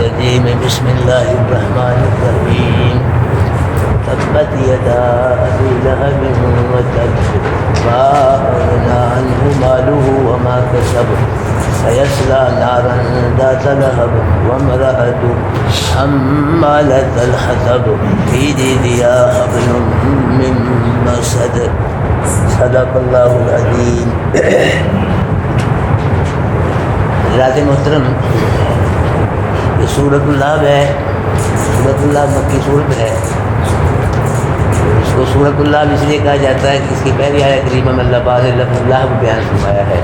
الرجيم بسم الله الرحمن الرحيم تبت يدا أبي لهب وتب ما أغنى عنه ماله وما كسب سيصلى نارا ذات لهب وامرأته حمالة الحطب في جيدها حبل من مسد صدق اللہ العظیم. حضرات محترم، یہ سورۃ اللہب ہے. سورۃ اللہب مکی صورت ہے. اس کو سورۃ اللہب اس لیے کہا جاتا ہے کہ اس کی پہلی آیت کریمہ میں اللہ پاک نے لفظ اللہب بیان فرمایا ہے.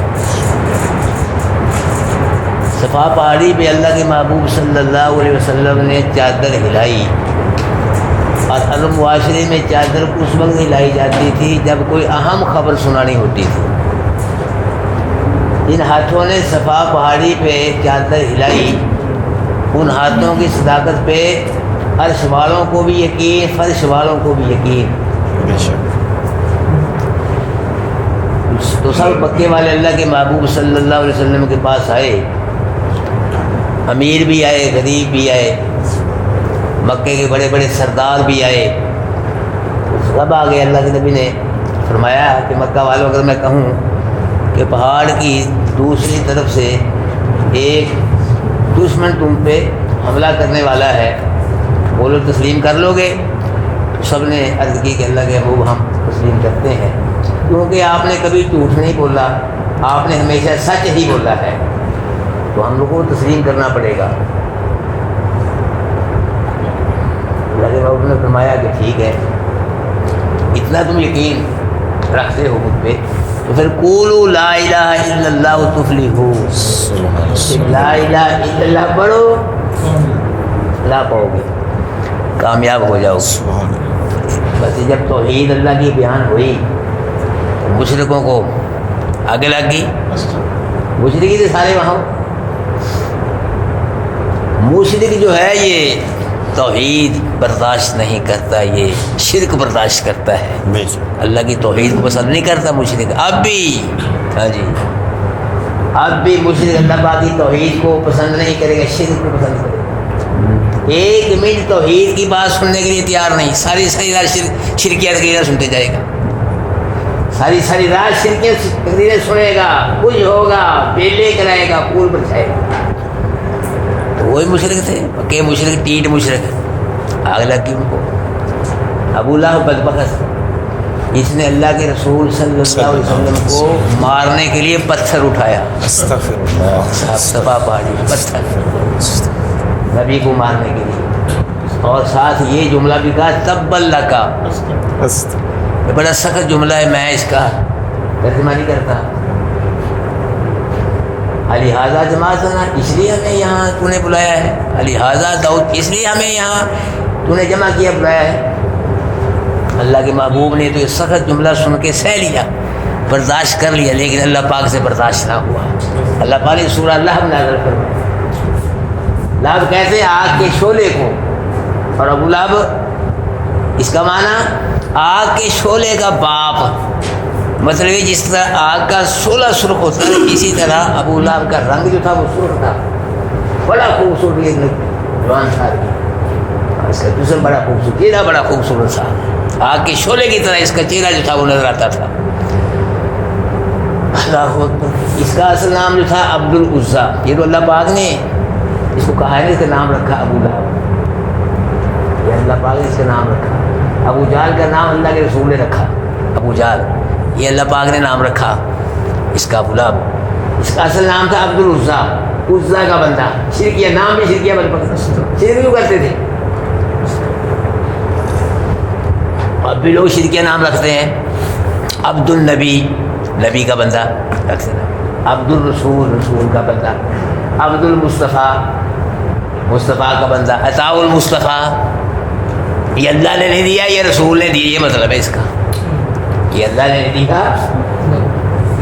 صفا پہاڑی پہ اللہ کے محبوب صلی اللہ علیہ وسلم نے چادر ہلائی، اور عرب معاشرے میں چادر اس وقت ہلائی جاتی تھی جب کوئی اہم خبر سنانی ہوتی تھی. جن ہاتھوں نے صفا پہاڑی پہ چادر ہلائی، ان ہاتھوں کی صداقت پہ عرش والوں کو بھی یقین، فرش والوں کو بھی یقین. تو سب مکے والے اللہ کے محبوب صلی اللہ علیہ وسلم کے پاس آئے. امیر بھی آئے، غریب بھی آئے، مکے کے بڑے بڑے سردار بھی آئے. سب آ گئے. اللہ کے نبی نے فرمایا کہ مکہ والوں اگر میں کہوں کہ پہاڑ کی دوسری طرف سے ایک دشمن تم پہ حملہ کرنے والا ہے، بولو تسلیم کر لو گے؟ تو سب نے عرض کی کہ اللہ کے محبوب ہم تسلیم کرتے ہیں، کیونکہ آپ نے کبھی جھوٹ نہیں بولا، آپ نے ہمیشہ سچ ہی بولا ہے، تو ہم لوگوں کو تسلیم کرنا پڑے گا. اللہ کے محبوب نے فرمایا کہ ٹھیک ہے، اتنا تم یقین رکھتے ہو مجھ پہ تو پھر قولوا لا الہ الا اللہ تفلحوا. لا الہ الا اللہ پڑھو، لا پاؤ گے، کامیاب ہو جاؤ. بس جب توحید اللہ کی بیان ہوئی تو مشرکوں کو آگے لگ گئی. مشرکی تھے سارے وہاں. مشرک جو ہے یہ توحید برداشت نہیں کرتا، یہ شرک برداشت کرتا ہے. اللہ کی توحید کو پسند نہیں کرتا مشرک. اب بھی ہاں جی، اب بھی مشرک اللہ پاک کی توحید کو پسند نہیں کرے گا، شرک کو پسند کرے گا. ایک منٹ توحید کی بات سننے کے لیے تیار نہیں. ساری رات شرکیات کی سنتے جائے گا، ساری رات شرکیات تقریریں سنے گا، کچھ ہوگا، بیلے کرائے گا، پول پر جائے گا. وہی مشرک تھے کہ مشرک ٹیٹ مشرک آگ لگ گئی ان کو. ابو لہب بدبخت، اس نے اللہ کے رسول صلی اللہ علیہ وسلم کو مارنے کے لیے پتھر اٹھایا. صفا پہاڑی پتھر نبی کو مارنے کے لیے، اور ساتھ یہ جملہ بھی کہا تبا لکا. بڑا سخت جملہ ہے، میں اس کا ترجمہ نہیں کرتا. لہٰذا جماعتنا، اس لیے ہمیں یہاں تو نے بلایا ہے. لہٰذا داؤد، اس لیے ہمیں یہاں تو نے جمع کیا، بلایا ہے. اللہ کے محبوب نے تو یہ سخت جملہ سن کے سہ لیا، برداشت کر لیا، لیکن اللہ پاک سے برداشت نہ ہوا. اللہ پاک نے سورہ لہب نازل فرمایا. لہب کہتے ہیں آگ کے شعلے کو، اور ابو لہب اس کا معنی آگ کے شعلے کا باپ. مطلب یہ جس طرح آگ کا شعلہ سرخ ہوتا ہے، اسی طرح ابو لہب کا رنگ جو تھا وہ سرخ تھا. بڑا خوبصورت یہ جوان تھا، اس کا جسم بڑا خوبصورت، چہرہ بڑا خوبصورت تھا. آگ کے شعلے کی طرح اس کا چہرہ جو تھا وہ نظر آتا تھا. اللہ اکبر. اس کا اصل نام جو تھا عبد العزیٰ. یہ تو اللہ پاک نے اس کو کہانی سے نام رکھا ابو لہب. یہ اللہ پاک نے اس کا نام رکھا. ابو جہل کا نام اللہ کے رسول نے رکھا، ابو جہل. یہ اللہ پاک نے نام رکھا اس کا ابو لہب. اس کا اصل نام تھا عبد العزیٰ، عزیٰ کا بندہ. شرکیہ نام بھی شرکیہ شرک کیوں کرتے تھے؟ اب بھی لوگ شرکیہ نام رکھتے ہیں. عبد النبی، نبی کا بندہ رکھتے ہیں. عبد الرسول، رسول کا بندہ. عبد المصطفیٰ، مصطفیٰ کا بندہ. عطاء المصطفیٰ، یہ اللہ نے نہیں دیا، یہ رسول نے دیا. یہ مطلب ہے اس کا، یہ اللہ نے نہیں دیا،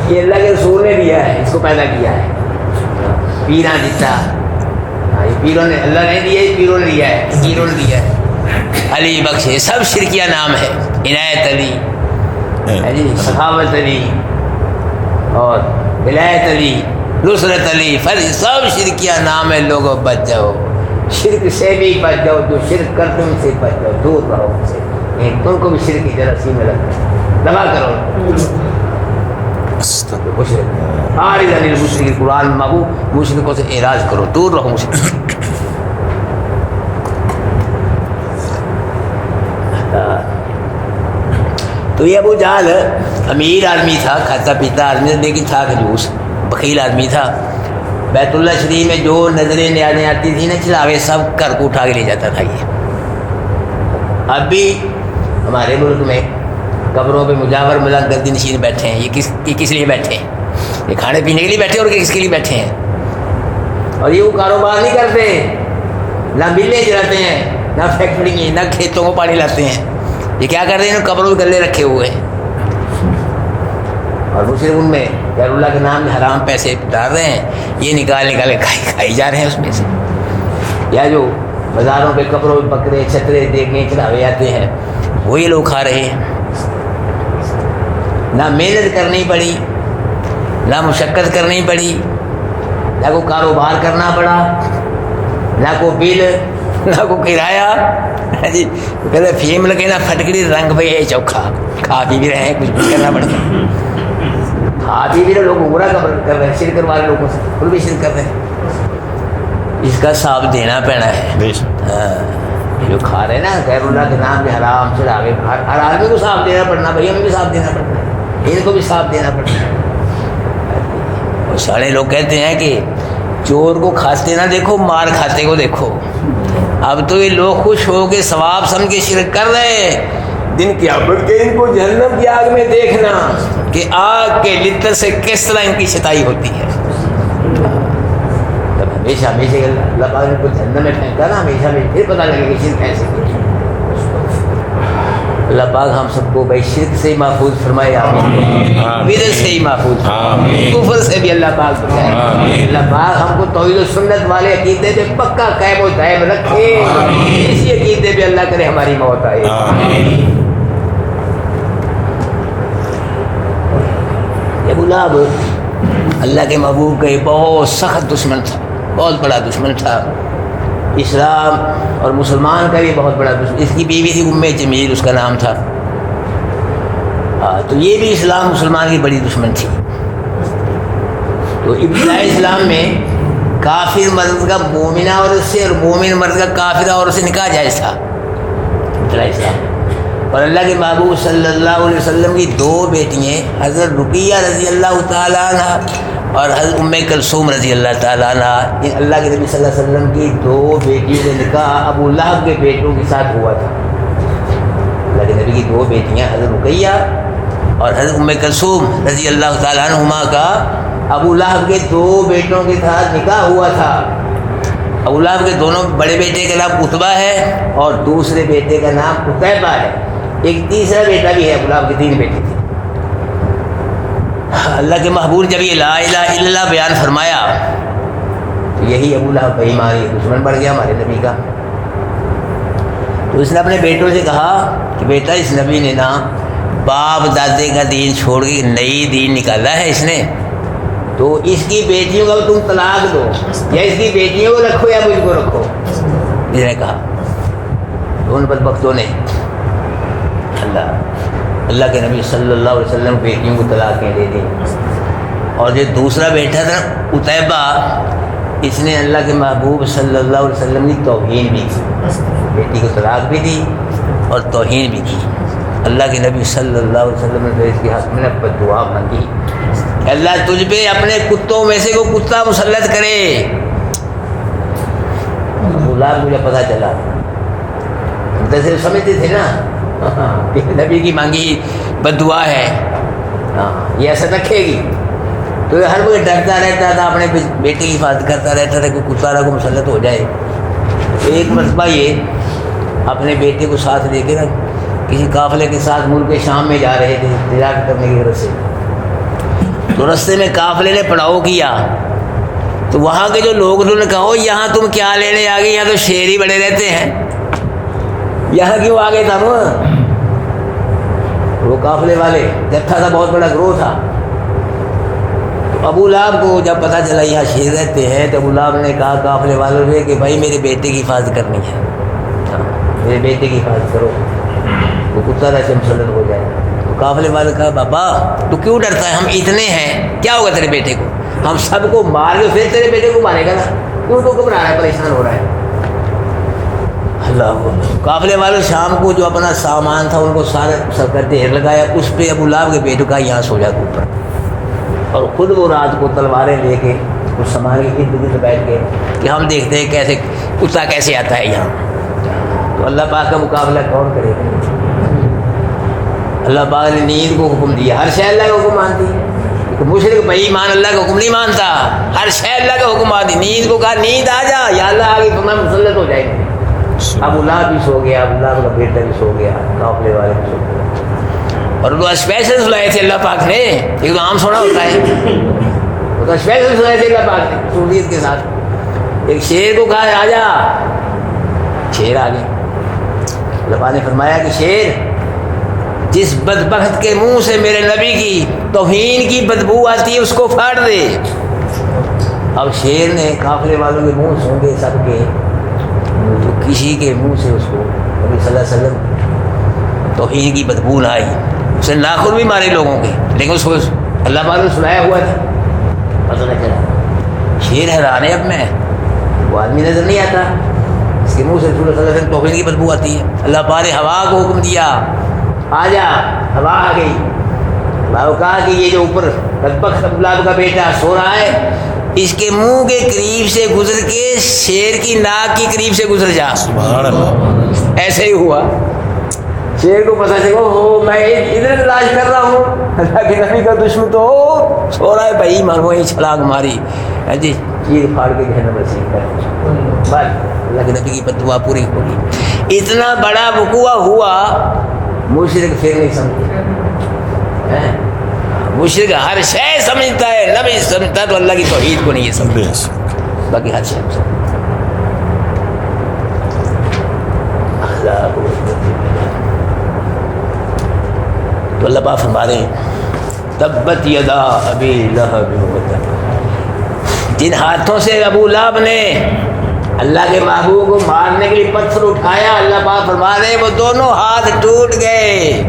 یہ اللہ کے رسول نے دیا ہے، اس کو پیدا کیا ہے. پیرا دیتا، یہ پیروں نے، اللہ نے دیا، یہ پیروں نے دیا ہے، پیروں نے دیا ہے. علی بخش، یہ سب شرکیہ نام ہے. عنایت علی، سخاوت علی، اور ولایت علی، نصرت علی، فرض، سب شرکیہ نام ہے. لوگوں بچ جاؤ. شرک سے بھی بچ جاؤ، جو شرک کرتے ہیں ان سے بچ جاؤ، دور رہو ان سے، تم کو بھی شرک کی جراثیم میں لگتا دبا کرو مشرک عارض عن المشرک، قرآن مابو مشرکوں سے اعراض کرو، دور رہو مشرک۔ تو یہ ابو جہل امیر آدمی تھا، کھاتا پیتا آدمی تھا، لیکن تھا کنجوس، بخیل آدمی تھا۔ بیت اللہ شریف میں جو نظریں نیازیں آتی تھیں نا چلاوے، سب گھر کو اٹھا کے لے جاتا تھا یہ۔ اب بھی ہمارے ملک میں قبروں پہ مجاور ملک گردی نشین بیٹھے ہیں، یہ کس لیے بیٹھے ہیں؟ یہ کھانے پینے کے لیے بیٹھے اور کس کے لیے بیٹھے ہیں؟ اور یہ وہ کاروبار نہیں کرتے، نہ ملیں چلاتے ہیں، نہ فیکٹری میں، نہ کھیتوں کو پانی لاتے ہیں، یہ کیا کر رہے ہیں؟ قبروں پہ گلے رکھے ہوئے ہیں، اور مشرک ان میں غیر اللہ کے نام میں حرام پیسے ڈال رہے ہیں، یہ نکال کے کھائی جا رہے ہیں اس میں سے۔ یا جو بازاروں پہ قبروں پہ بکرے چھترے دیکھیں چڑھاوے جاتے ہیں، وہی لوگ کھا رہے ہیں۔ نہ محنت کرنی پڑی، نہ مشقت کرنی پڑی، نہ کوئی کاروبار کرنا پڑا، نہ کوئی بل، نہ کوئی کرایہ، جی کہتے فیم لگے نا پھٹکڑی رنگ پہ ہے چوکھا، کھا پی بھی رہے ہیں، کچھ بھی کرنا پڑتا، کھا پی بھی رہے، لوگ برا کر رہے ہیں، شرک والے لوگوں سے خود بھی شرک کر رہے ہیں۔ اس کا حساب دینا پینا ہے۔ جو کھا رہے ہیں نا غیر اللہ کے نام پہ حرام چڑھاوے، ہر آدمی کو صاف دینا پڑنا، بھائی ہمیں بھی صاف دینا پڑنا ہے، ان کو بھی صاف دینا پڑنا ہے۔ اور سارے لوگ کہتے ہیں کہ چور کو کھاتے نہ دیکھو، مار کھاتے کو دیکھو۔ اب تو یہ لوگ خوش ہو کے ثواب سمجھ کے شرک کر رہے ہیں، دن قیامت کے ان کو جہنم کی آگ میں دیکھنا کہ آگ کے لتر سے کس طرح ان کی شتائی ہوتی ہے۔ تب ہمیشہ اللہ پاک نے کو جہنم میں پھینکا نا، ہمیشہ میں پھر پتہ لگے کہ شرک کیسے کی۔ اللہ پاک ہم سب کو بھائی شرک سے ہی محفوظ فرمائے، آمین، بدعت سے ہی محفوظ، کفر سے بھی اللہ پاک بچائے۔ اللہ پاک ہم کو توحید و سنت والے عقیدے پہ پکا قائم و دائم رکھے، اسی عقیدے پہ اللہ کرے ہماری موت آئے۔ ابو لہب اللہ کے محبوب کا بہت سخت دشمن تھا، بہت بڑا دشمن تھا، اسلام اور مسلمان کا بھی بہت بڑا دشمن۔ اس کی بیوی تھی جمیل، اس کا نام تھا، تو یہ بھی اسلام مسلمان کی بڑی دشمن تھی۔ تو ابتدائی اسلام میں کافر مرد کا مومنہ عورت سے اور مومن مرد کا کافرہ عورت سے نکاح جائز تھا ابتدائی اسلام میں۔ اور اللہ کے محبوب صلی اللہ علیہ وسلم کی دو بیٹیاں، حضرت رقیہ رضی اللہ تعالیٰ عنہ اور حضرت ام کلثوم رضی اللہ تعالیٰ عنہ، اللہ کے نبی صلی اللہ علیہ وسلم کی دو بیٹیوں کا نکاح ابو لہب کے بیٹوں کے ساتھ ہوا تھا۔ اللہ کے نبی کی دو بیٹیاں حضرت رقیہ اور حضرت ام کلثوم رضی اللہ تعالیٰ عنہما کا ابو لہب کے دو بیٹوں کے ساتھ نکاح ہوا تھا۔ ابو لہب کے دونوں بڑے بیٹے کا نام عتبہ ہے اور دوسرے بیٹے کا نام عتیبہ ہے، ایک تیسرا بیٹا بھی ہے۔ ابو لہب کے 3 بیٹے تھے۔ اللہ کے محبوب جب یہ لا الہ الا اللہ بیان فرمایا تو یہی ابو لہب بھائی ہماری دشمن بڑھ گیا ہمارے نبی کا۔ تو اس نے اپنے بیٹوں سے کہا کہ بیٹا اس نبی نے نا باپ دادے کا دین چھوڑ کے نئی دین نکالا ہے اس نے، تو اس کی بیٹیوں کا تم طلاق دو، یا اس کی بیٹیوں کو رکھو یا مجھ کو رکھو، اس نے کہا۔ تو ان بدبختوں نے اللہ کے نبی صلی اللہ علیہ وسلم بیٹیوں کو طلاقیں دے دی۔ اور جو دوسرا بیٹا تھا عتیبہ، اس نے اللہ کے محبوب صلی اللہ علیہ وسلم کی توہین بھی کی، بیٹی کو طلاق بھی دی اور توہین بھی کی۔ اللہ کے نبی صلی اللہ علیہ وسلم نے اس کے حق میں بد دعا مانگی کہ اللہ تجھ پہ اپنے کتوں میں سے کوئی کتا مسلط کرے۔ مجھے پتہ چلا، صرف سمجھتے تھے نا نبی کی مانگی بد دعا ہے، یہ ایسا رکھے گی، تو ہر کوئی ڈرتا رہتا تھا، اپنے بیٹے کی حفاظت کرتا رہتا تھا کہ کتا کو مسلط ہو جائے۔ ایک مرتبہ یہ اپنے بیٹے کو ساتھ لے کے نا کسی قافلے کے ساتھ ملک شام میں جا رہے تھے تجارت کرنے کی غرض سے، تو رستے میں قافلے نے پڑاؤ کیا، تو وہاں کے جو لوگ انہوں نے کہا یہاں تم کیا لینے آ گئے، یہاں تو شیر ہی بڑے رہتے ہیں، یہاں کیوں آ گئے تم؟ وہ قافلے والے جتھا تھا، بہت بڑا گروہ تھا، تو ابو لہب کو جب پتہ چلا یہاں شیر رہتے ہیں تو ابو لہب نے کہا قافلے والوں سے کہ بھائی میرے بیٹے کی حفاظت کرنی ہے، میرے بیٹے کی حفاظت کرو، وہ کتا ایسے مسلط ہو جائے۔ تو قافلے والے کہا بابا تو کیوں ڈرتا ہے، ہم اتنے ہیں، کیا ہوگا تیرے بیٹے کو، ہم سب کو مار کے پھر تیرے بیٹے کو مارے گا نا، کیوں تو گھبرا رہا ہے، پریشان ہو رہا ہے۔ اللہ قافلے والوں شام کو جو اپنا سامان تھا ان کو سارا سب کا ڈھیر لگایا، اس پہ ابو لہب کے بیٹے کا یہاں سو جا کے اوپر، اور خود وہ رات کو تلواریں لے کے اس سامان کے ارد گرد بیٹھ گئے کہ ہم دیکھتے ہیں کیسے کتا کیسے آتا ہے یہاں۔ تو اللہ پاک کا مقابلہ کون کرے گا؟ اللہ پاک نے نیند کو حکم دیا، ہر شے اللہ کا حکم مانتی ہے، مشرک بے ایمان اللہ کا حکم نہیں مانتا، ہر شے اللہ کا حکم مانتی۔ نیند کو کہا نیند آ جا، یا اللہ آگے تمہیں مسلط ہو جائے گا۔ ابو لہب بھی سو گیا، ابو لہب کا بیٹا بھی سو گیا، قافلے والے بھی سو گیا، اور وہ اسپیشل سلائے تھے اللہ پاک نے، ایک تو عام سونا ہوتا ہے، وہ تو اسپیشل سلائے تھے اللہ پاک نے سہولیت کے ساتھ۔ ایک شیر کو کہا آ جا، شیر آ گیا۔ اللہ پاک نے فرمایا کہ شیر جس بدبخت کے منہ سے میرے نبی کی توہین کی بدبو آتی ہے اس کو پھاڑ دے۔ اب شیر نے قافلے والوں کے منہ سونگے سب کے، تو کسی کے منہ سے اس کو نبی صلی اللہ علیہ وسلم توہین کی بدبو نہ آئی، اسے ناخن بھی مارے لوگوں کے، لیکن اس کو اللہ پاک نے سنایا ہوا تھا، پتہ نہ چلا۔ شیر حیران ہے اب میں، وہ آدمی نظر نہیں آتا، اس کے منہ سے رسول اللہ صلی اللہ علیہ وسلم توہین کی بدبو آتی ہے۔ اللہ پاک نے ہوا کو حکم دیا آ جا، ہوا آ گئی، ہوا کو کہا کہ یہ جو اوپر بدبخت ابو لہب کا بیٹا سو رہا ہے، اس کے منہ کے قریب سے گزر کے شیر کی ناک کی قریب سے گزر جا۔ سبحان اللہ۔ ایسے ہی ہوا، شیر کو پتہ چلا ہو میں ادھر تلاش کر رہا ہوں، اللہ کے نبی کا دشمن تو سو رہا ہے، بھائی مان وہیں چھلانگ ماری، جی چیر پھاڑ کے جہنم نصیب کر، بس اللہ کے نبی کی بددعا پوری ہوگی۔ اتنا بڑا وقوع ہوا، مشرک پھر نہیں سمجھتا، مشرک ہر شے سمجھتا ہے، نبی سمجھتا ہے تو اللہ کی توحید کو نہیں سمجھتا، باقی ہر شے تو اللہ پاک فرما رہے ہیں تبت یدا ابی لہب وتب، جن ہاتھوں سے ابو لہب نے اللہ کے محبوب کو مارنے کے لیے پتھر اٹھایا، اللہ پاک فرما رہے ہیں وہ دونوں ہاتھ ٹوٹ گئے،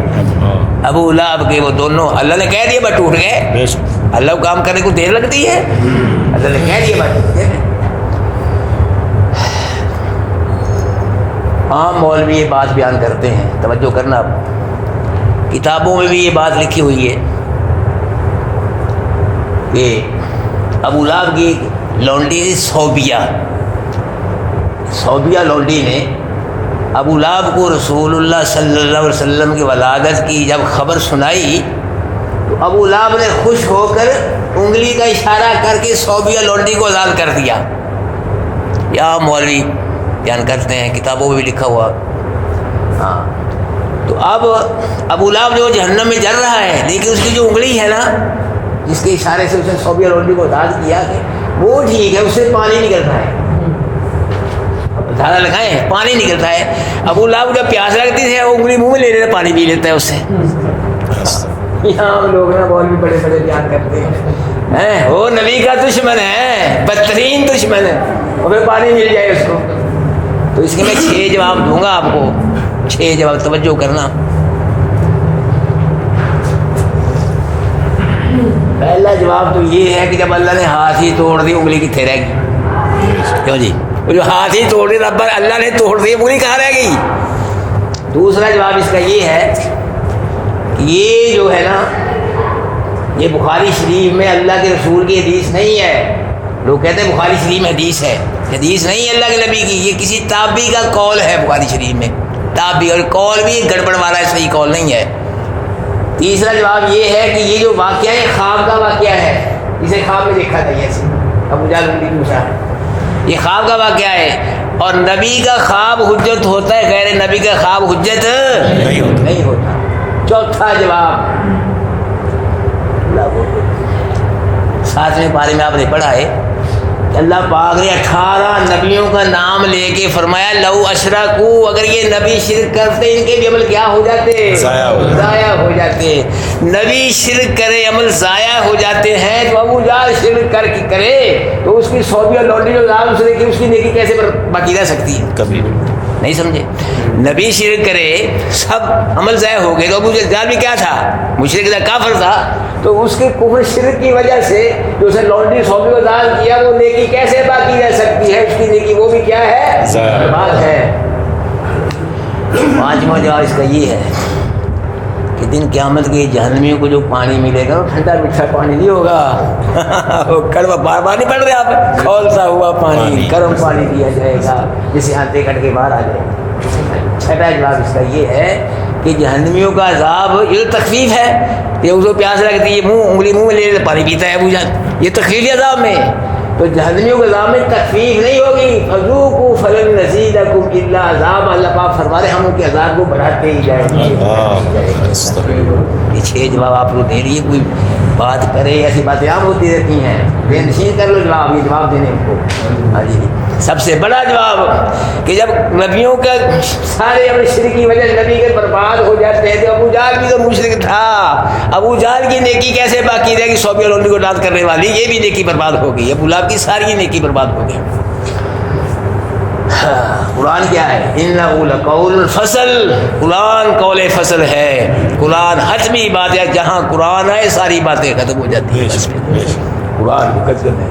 ابو لہب کے وہ دونوں، اللہ نے کہہ دیا بس ٹوٹ گئے، اللہ کو کام کرنے کو دیر لگتی ہے، اللہ نے کہہ دیا بس ٹوٹ گئے۔ عام مولوی یہ بات بیان کرتے ہیں، توجہ کرنا، کتابوں میں بھی یہ بات لکھی ہوئی ہے کہ ابو لہب کی لونڈی صوبیہ لونڈی نے ابو لہب کو رسول اللہ صلی اللہ علیہ وسلم کی ولادت کی جب خبر سنائی تو ابو لہب نے خوش ہو کر انگلی کا اشارہ کر کے صوبیہ لونڈی کو آزاد کر دیا۔ یا مولوی بیان کرتے ہیں، کتابوں میں بھی لکھا ہوا۔ ہاں تو اب ابو لہب جو جہنم میں جل رہا ہے، لیکن اس کی جو انگلی ہے نا جس کے اشارے سے اس نے صوبیہ لونڈی کو آزاد کیا کہ وہ ٹھیک ہے، اس سے پانی نکلتا ہے، زیادہ لگائیں پانی نکلتا ہے۔ ابو لہب جب پیاس لگتی ہے وہ انگلی منہ میں لے لیتا، پانی پی لیتا ہے اس سے۔ یہاں لوگ نا بہت بھی بڑے بڑے بیان کرتے ہیں، وہ نبی کا دشمن ہے، بدترین دشمن ہے، اور پانی مل جائے اس کو۔ تو اس کے میں 6 جواب دوں گا آپ کو، 6 جواب، توجہ کرنا۔ پہلا جواب تو یہ ہے کہ جب اللہ نے ہاتھ ہی توڑ دی انگلی کتنے رہ گئی؟ کیوں جی؟ جو ہاتھ ہی توڑ دی، رب اللہ نے توڑ دی، انگلی کہاں رہ گئی؟ دوسرا جواب اس کا یہ ہے کہ یہ جو ہے نا یہ بخاری شریف میں اللہ کے رسول کی حدیث نہیں ہے۔ لوگ کہتے ہیں بخاری شریف میں حدیث ہے، حدیث نہیں ہے اللہ کے نبی کی، یہ کسی تابعی کا قول ہے بخاری شریف میں، تابعی، اور قول بھی گڑبڑ والا ہے، صحیح قول نہیں ہے۔ تیسرا جواب یہ ہے کہ یہ جو واقعہ ہے خواب کا واقعہ ہے، اسے خواب میں دیکھا تھا، ایسے ابو جہل نے پوچھا، یہ خواب کا واقعہ ہے، اور نبی کا خواب حجت ہوتا ہے، غیر نبی کا خواب حجت نہیں ہوتا۔ چوتھا جواب 7ویں پارے میں آپ نے پڑھا ہے اللہ پاک نے 18 نبیوں کا نام لے کے فرمایا لو اشرکو، اگر یہ نبی شرک کرتے ان کے بھی عمل کیا ہو جاتے؟ ضائع ہو جاتے۔ نبی شرک کرے عمل ضائع ہو جاتے ہیں، تو ابو جہل شرک کر کے کرے تو اس کی صوبیہ لوٹی جو نام اس نے کی اس کی نیکی کیسے باقی رہ سکتی ہے؟ کبھی نہیں سمجھے۔ نبی شرک کرے سب عمل ضائع ہو گئے، تو ابو جہل بھی کیا تھا؟ مشرک تھا، کافر تھا، تو اس کے کفر شرک کی وجہ سے جو اسے لانڈری صوبی کو دان کیا وہ نیکی کیسے باقی رہ سکتی ہے؟ اس کی نیکی وہ بھی کیا ہے؟ بات ہے۔ پانچواں جواب اس کا یہ ہے کہ دن قیامت کے جہنمیوں کو جو پانی ملے گا وہ ٹھنڈا میٹھا پانی نہیں ہوگا، وہ کڑوا بار بار نہیں پڑ رہے آپ، کھولتا ہوا پانی، گرم پانی دیا جائے گا جسے ہاتھیں کٹ کے باہر آ جائے۔ چھٹا جواب اس کا یہ ہے کہ جہنمیوں کا عذاب یہ تخفیف ہے کہ اس کو پیاس لگتی ہے، انگلی منہ میں لے پانی پیتا ہے ابو جہل، یہ تخفیف عذاب میں۔ تو جہنمیوں کے عذاب میں تخفیف نہیں ہوگی، فذوقوا فلن نزیدکم الا عذاب، اللہ پاک فرما رہے ہم ان کے عذاب کو بڑھاتے ہی جائیں گے۔ یہ 6 جواب آپ کو دے رہی ہے، کوئی بات کرے ایسی باتیں عام ہوتی رہتی ہیں، بے نشین کر لو جواب، یہ جواب دینے کو۔ ہاں جی، سب سے بڑا جواب کہ جب نبیوں کا سارے عمل شرک کی وجہ سے نبی کے برباد ہو جاتے ہیں، تو ابو جہل بھی تو مشرک تھا، ابو جہل کی نیکی کیسے باقی رہے گی؟ صوبیہ لونڈی کو ڈانٹ کرنے والی یہ بھی نیکی برباد ہو گئی، ابو لہب کی ساری نیکی برباد ہو گئی۔ قرآن کیا ہے؟ انہ لقول الفصل، قرآن قول فصل ہے، قرآن حتمی بات ہے، جہاں قرآن ہے ساری باتیں ختم ہو جاتی ہیں۔ قرآن مقدم ہے،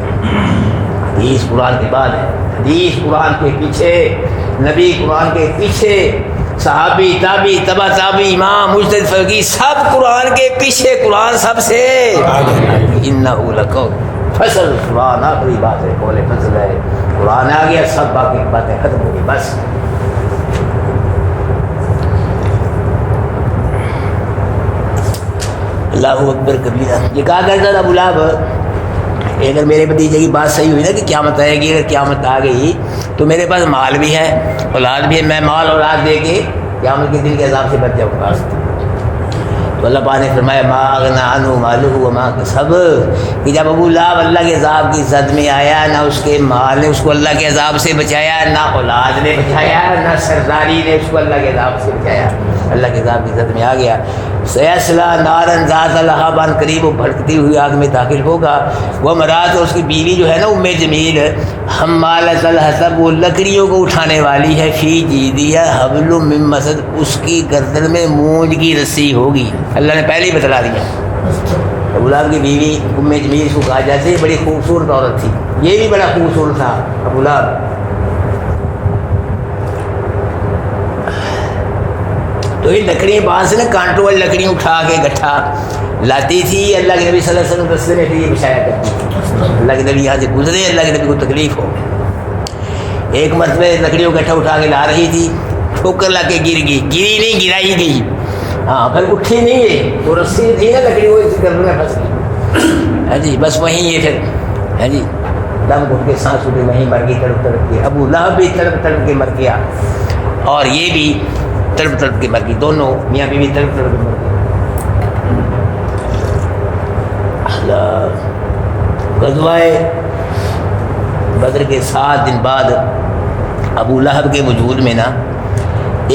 حدیث قرآن کے بعد ہے، حدیث قرآن کے پیچھے، نبی قرآن کے پیچھے، صحابی تابی تبا تابی امام مجتہد فقیہ سب قرآن کے پیچھے، قرآن سب سے انہ لقول فصل، قرآن آخری بات ہے، قول فصل ہے، قرآن آ گیا سب باقی باتیں ختم ہو گئی بس۔ اللہ اکبر کبیرہ۔ یہ کہا کرتا تھا ابو لہب، اگر میرے بھتیجے کی بات صحیح ہوئی نا کہ قیامت آئے گی، اگر قیامت آ گئی تو میرے پاس مال بھی ہے اولاد بھی ہے، میں مال اولاد دے کے قیامت کے دن کے عذاب سے بچ جاؤں گا۔ تو اللہ پاک نے فرمایا ما اغنی عنہ مالہ وما کسب، کہ جب ابو لہب اللہ کے عذاب کی زد میں آیا، نہ اس کے مال نے اس کو اللہ کے عذاب سے بچایا، نہ اولاد نے بچایا، نہ سرداری نے اس کو اللہ کے عذاب سے بچایا، اللہ کے عذاب کی زد میں آ گیا۔ سیصلی نارا ذات لہب، قریب وہ بھڑکتی ہوئی آگ میں داخل ہوگا۔ وہ مراد اس کی بیوی جو ہے نا ام جمیل، حمالۃ الحطب، وہ لکڑیوں کو اٹھانے والی ہے، فی جیدہا حبل من مسد، اس کی گردن میں مونج کی رسی ہوگی، اللہ نے پہلے ہی بتلا دیا۔ ابو لہب کی بیوی ام جمیل اس کو کہا جاتا ہے، بڑی خوبصورت عورت تھی، یہ بھی بڑا خوبصورت تھا ابو لہب۔ تو یہ لکڑیاں بعض سے نا کانٹوں والی لکڑیاں اٹھا کے گٹھا لاتی تھی، اللہ کے نبی صلی اللہ علیہ وسلم رستے میں یہ بچھایا کرتی تھی، اللہ کے نبی یہاں سے گزرے، اللہ کے نبی کو تکلیف ہو۔ ایک مرتبہ لکڑیوں گٹھا اٹھا کے لا رہی تھی، ٹھوکر لا کے گر گئی، گری نہیں گرائی گئی، ہاں پھر اٹھی نہیں ہے، وہ رسی تھی نا لکڑی وہ گردن میں پھنس گئی، ہاں جی بس وہیں یہ پھر ہاں جی دم گھٹ کے سانس اٹھے، وہیں مر گئی تڑپ تڑپ کے۔ ابو لہب بھی تڑپ تڑپ کے مر گیا اور یہ بھی تڑپ تڑپ کے مر گئی، دونوں میاں بیوی تڑپ تڑپ کے مر گئی۔ غزوہ بدر کے 7 دن بعد ابو لہب کے وجود میں نا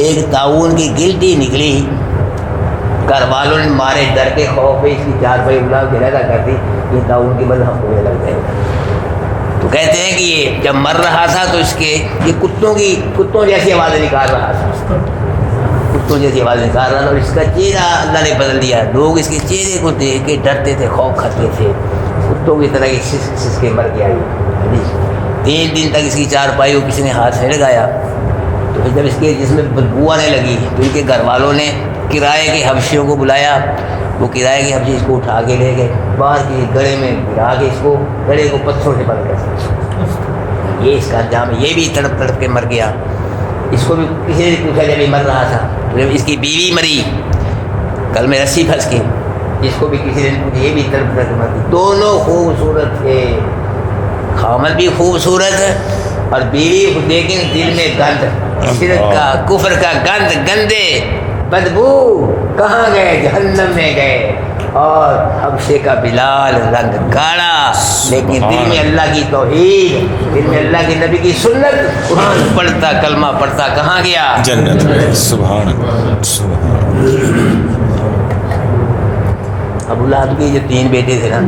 ایک طاعون کی گلٹی نکلی، گھر والوں نے مارے ڈر کے خوف میں اس کی 4 بھائی ابو لہب کے رہا کرتی، یہ طاعون کی بل ہم کو لگ جائے گا۔ تو کہتے ہیں کہ یہ جب مر رہا تھا تو اس کے یہ کتوں جیسی آوازیں نکال رہا تھا، کتوں جیسی آواز نکال رہا تھا، اور اس کا چہرہ اللہ نے بدل دیا، لوگ اس کے چہرے کو دیکھ کے ڈرتے تھے، خوف کھاتے تھے، کتوں کی طرح سس کے مر گیا۔ 3 دن تک اس کی 4 پائی کو کسی نے ہاتھ نہیں لگایا، تو پھر جب اس کے جس میں بدبو آنے لگی تو ان کے گھر والوں نے کرائے کے حبشیوں کو بلایا، وہ کرائے کے حبشی اس کو اٹھا کے لے گئے، باہر کے گڑے میں گرا کے اس کو گڑے کو پتھروں سے بند کر، یہ اس کا انجام ہے۔ یہ بھی تڑپ تڑپ کے مر گیا، اس کو بھی کسی نے پوچھا جب یہ مر رہا تھا، جب اس کی بیوی مری کل میں رسی پھنس کے، اس کو بھی کسی نے پوچھا، یہ بھی تڑپ تڑپ کے مر گئی۔ دونوں خوبصورت تھے، خامد بھی خوبصورت ہے اور بیوی کو لیکن دل میں گند، شرک کا کفر کا گند، گندے بدبو، کہاں گئے؟ جہنم میں گئے۔ اور حبشے کا بلال رنگ گاڑا، لیکن دل میں اللہ کی توحید، دل میں اللہ کے نبی کی سنت، قرآن پڑھتا کلمہ پڑھتا کہاں گیا؟ جنت میں۔ سبحان اللہ سبحان اللہ۔ ابو لہب کے جو 3 بیٹے تھے نا،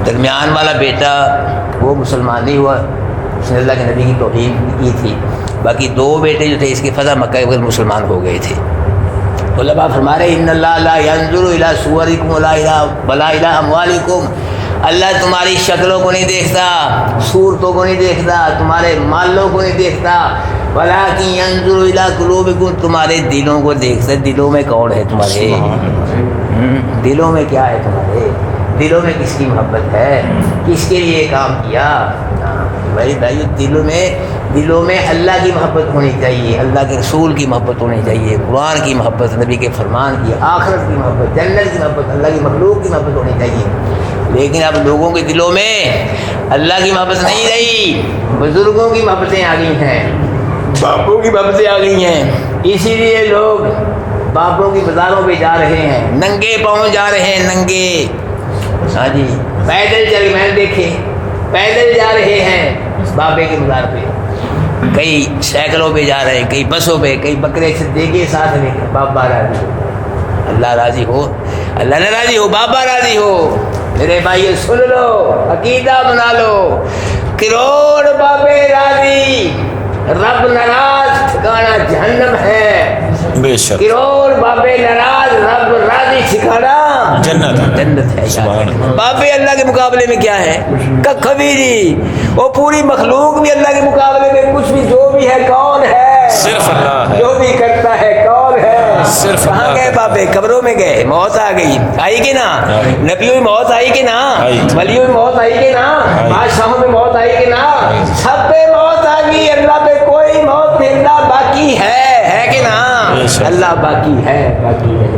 درمیان والا بیٹا وہ مسلمان نہیں ہوا، اس نے اللہ کے نبی کی توہین کی تھی، باقی 2 بیٹے جو تھے اس کی فتح مکہ کے مسلمان ہو گئے تھے۔ علماء فرما رہے ان اللہ لا ينظر الى صورکم ولا الى اموالکم، اللہ تمہاری شکلوں کو نہیں دیکھتا، صورتوں کو نہیں دیکھتا، تمہارے مالوں کو نہیں دیکھتا، ولکن ينظر الى قلوبکم، تمہارے دلوں کو دیکھتا ہے۔ دلوں میں کون ہے تمہارے؟ دلوں میں کیا ہے تمہارے؟ دلوں میں کس کی محبت ہے؟ کس کے لیے کام کیا؟ بھائی دلوں میں اللہ کی محبت ہونی چاہیے، اللہ کے رسول کی محبت ہونی چاہیے، قرآن کی محبت، نبی کے فرمان کی، آخرت کی محبت، جنت کی محبت، اللہ کی مخلوق کی محبت ہونی چاہیے۔ لیکن اب لوگوں کے دلوں میں اللہ کی محبت نہیں رہی، بزرگوں کی محبتیں آ گئی ہیں، باپوں کی محبتیں آ گئی ہیں، اسی لیے لوگ باپوں کی بازاروں پہ جا رہے ہیں، ننگے پاؤں جا رہے ہیں، ننگے، ہاں جی، پیدل چل، میں نے دیکھے پیدل جا رہے ہیں بابے کے مزار پہ، کئی سائیکلوں پہ جا رہے ہیں، کئی بسوں پہ، کئی بکرے صدیق کے ساتھ لے کر۔ بابا راضی ہو، اللہ راضی ہو، اللہ نہ راضی ہو، بابا راضی ہو۔ میرے بھائی سن لو، عقیدہ بنا لو، کروڑ بابے راضی، رب ناراض، ٹھکانہ جہنم ہے۔ بے شک، کروڑ بابے ناراض، رب راضی، ٹھکانہ جنت ہے۔ بابے اللہ کے مقابلے میں کیا ہے؟ ککھ بھی نہیں، وہ پوری مخلوق بھی اللہ کے مقابلے میں کچھ بھی، جو بھی ہے کون ہے؟ صرف اللہ ہے، جو بھی کرتا ہے کون ہے؟ صرف کہاں گئے بابے؟ قبروں میں گئے، موت آ گئی، آئی کہ نہ؟ نبیوں میں موت آئی کہ نہ؟ ولیوں میں موت آئی کہ نہ؟ بادشاہوں میں موت آئی کہ نہ؟ سب پہ موت آ گئی، اللہ پہ کوئی موت نہیں، اللہ باقی ہے کہ نہ؟ اللہ باقی ہے، باقی ہے۔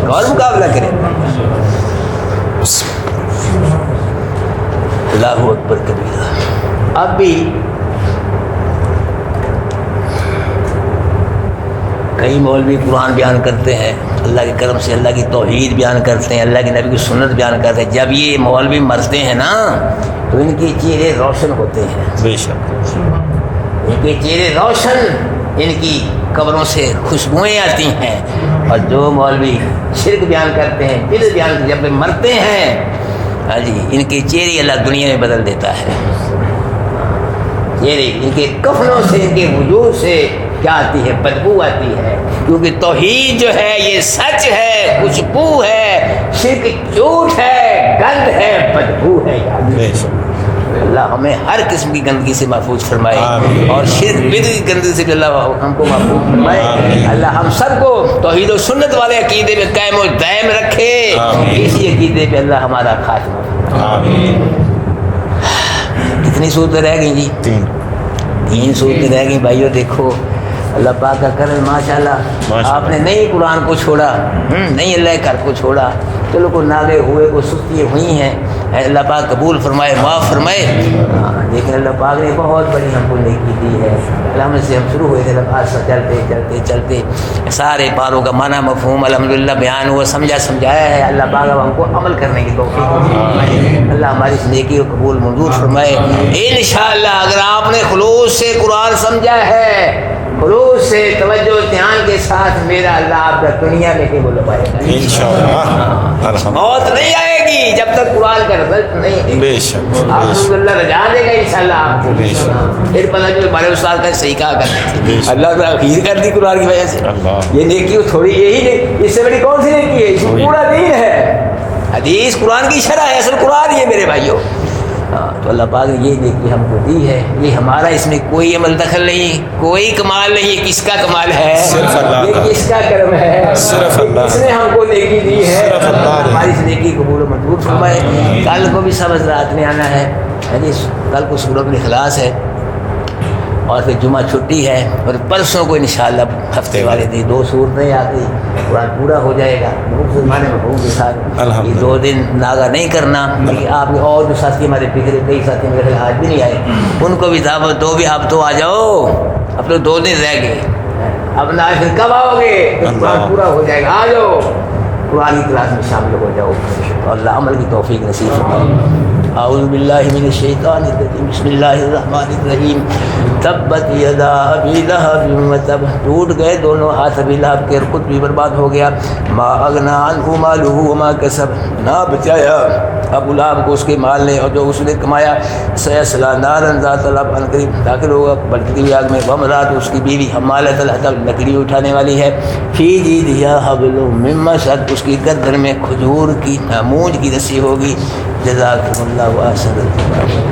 کون مقابلہ کرے؟ اللہ اکبر کبیرہ۔ اب بھی کئی مولوی قرآن بیان کرتے ہیں، اللہ کے کرم سے اللہ کی توحید بیان کرتے ہیں، اللہ کے نبی کی سنت بیان کرتے ہیں۔ جب یہ مولوی مرتے ہیں نا تو ان کے چہرے روشن ہوتے ہیں، بے شک، ان کے چہرے روشن، ان کی قبروں سے خوشبوئیں آتی ہیں۔ اور جو مولوی شرک بیان کرتے ہیں، بدعت بیان کرتے ہیں، جب مرتے ہیں، ہاں جی، ان کے چہرے اللہ دنیا میں بدل دیتا ہے۔ چہرے ان کے کفنوں سے، ان کے وجود سے کیا آتی ہے؟ بدبو آتی ہے، کیونکہ توحید جو ہے یہ سچ ہے، خوشبو ہے، شرک جھوٹ ہے، گند ہے، بدبو ہے۔ بے شک، اللہ ہمیں ہر قسم کی گندگی سے محفوظ فرمائے، اور شرک بدعت کی گندگی سے بھی اللہ ہم کو محفوظ فرمائے۔ اللہ ہم سب کو توحید و سنت والے عقیدے میں قائم و دائم رکھے، اسی عقیدے پہ اللہ ہمارا خاتمہ فرمائے۔ کتنی صورتیں رہ گئی جی؟ 3 صورتیں رہ گئی بھائیو۔ دیکھو اللہ پاک کا کرم، ماشاءاللہ آپ نے نہیں قرآن کو چھوڑا، نہیں اللہ کے گھر کو چھوڑا، چلو کو ناگے ہوئے، کو سستیاں ہوئی ہیں، اللہ پاک قبول فرمائے، معاف فرمائے۔ لیکن اللہ پاک نے بہت بڑی ہم کو نیکی دی ہے۔ الحمد سے ہم شروع ہوئے تھے، چلتے چلتے چلتے سارے باروں کا معنی مفہوم الحمدللہ بیان ہوا، سمجھایا ہے۔ اللہ پاک اب ہم کو عمل کرنے کی توفیق فرمائے، اللہ ہماری اس نیکی کو قبول منظور فرمائے۔ انشاءاللہ اگر آپ نے خلوص سے قرآن سمجھا ہے، خلوص سے توجہ دھیان کے ساتھ، میرا اللہ آپ کا دنیا میں ہی بلوائے گا انشاءاللہ۔ موت نہیں آئے گی جب تک قرآن کا رزلٹ نہیں، بے شک، آپ اللہ رجا دے گا انشاءاللہ آپ کو۔ پھر پتہ جو ہمارے استاد کا صحیح کہا کرتے تھے، اللہ نے اخیر کر دی قرآن کی وجہ سے۔ یہ نیکی تھوڑی یہی نہیں، اس سے بڑی کون سی نیکی ہے؟ اس میں پورا دین ہے، حدیث قرآن کی شرح ہے، اصل قرآن یہ میرے بھائیوں۔ تو اللہ پاک نے یہ نیکی ہم کو دی ہے، یہ ہمارا اس میں کوئی عمل دخل نہیں، کوئی کمال نہیں، کس کا کمال ہے؟ صرف اللہ، یہ کس کا کرم ہے؟ صرف اللہ، کس نے ہم کو نیکی دی ہے؟ صرف اللہ، ہماری اس نیکی قبول و منظور فرمائے۔ کل کو بھی سب حضرات میں آنا ہے، کل کو سورۃ الاخلاص ہے، اور پھر جمعہ چھٹی ہے، اور پرسوں کو انشاءاللہ ہفتے والے دن 2 صورتیں آتی، قرآن پورا ہو جائے گا مسلمان مفہوم کے ساتھ۔ یہ 2 دن ناغہ نہیں کرنا، بلکہ آپ کے اور جو ساتھی ہمارے پچھلے کئی ساتھی میرے خیال آج بھی نہیں آئے، ان کو بھی دعوت دو، بھی آپ تو آ جاؤ، اب تو 2 دن رہ گئے۔ اب نہ پھر کب آؤ گے؟ قرآن پورا ہو جائے گا، آ جاؤ قرآن کی کلاس میں شامل ہو جاؤ، اللہ عمل کی توفیق نصیب فرمائے۔ اعوذ باللہ من الشیطان الرجیم، بسم اللہ الرحمن الرحیم۔ تبت یدا ابی لہب وتب، ٹوٹ گئے دونوں ہاتھ ابی لہب کے، خود بھی برباد ہو گیا۔ ما اغنی عنہ مالہ وما کسب، نہ بچایا ابو لہب کو اس کے مال نے اور جو اس نے کمایا۔ سیصلی نارا ذات لہب، ان قریب داخل ہوگا بھڑکتی ہوئی آگ میں۔ وامرأتہ، اس کی بیوی حمالۃ الحطب، لکڑی اٹھانے والی ہے۔ فی جیدہا حبل من مسد، اس کی گردن میں کھجور کی مونج کی رسی ہوگی۔ جزاکم اللہ واحسن الجزاء۔